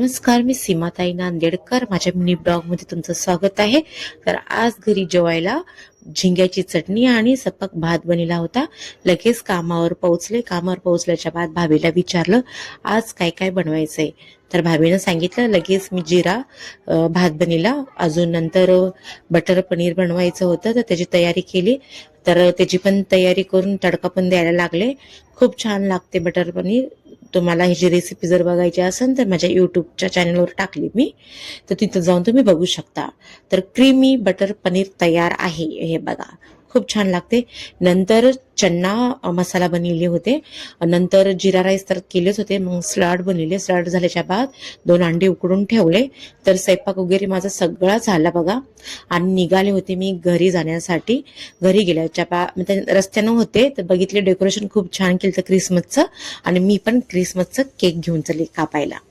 नमस्कार, मी सीमाताई नांदेडकर. माझ्या मिनी ब्लॉगमध्ये तुमचं स्वागत आहे. तर आज घरी जेवायला झिंग्याची चटणी आणि सपक भात बनला होता. लगेच कामावर पोहोचल्याच्या बाद भाभीला विचारलं आज काय काय बनवायचंय. तर भाभीनं सांगितलं लगेच मी जिरा भात बनला. अजून नंतर बटर पनीर बनवायचं होतं तर त्याची तयारी केली. तर त्याची पण तयारी करून तडका पण द्यायला लागले. खूप छान लागते बटर पनीर. तुम्हाला ह्याची रेसिपी जर बघायची असेल तर माझ्या यूट्यूबच्या चॅनलवर टाकली मी, तर तिथं जाऊन तुम्ही बघू शकता. तर क्रीमी बटर पनीर तयार आहे. हे बघा खूप छान लागते. नंतर चन्ना मसाला बनवले होते. नंतर जिरा राईस तर केलेच होते. मग सलाड बनवले. सलाड झाल्याच्या बाद 2 अंडे उकडून ठेवले. तर स्वयंपाक वगैरे माझा सगळा झाला बघा. आणि निघाले होते मी घरी जाण्यासाठी. घरी गेल्याच्या रस्त्यानं होते तर बघितले डेकोरेशन खूप छान केलं क्रिसमसचं. आणि मी पण क्रिसमसचं केक घेऊन चले कापायला.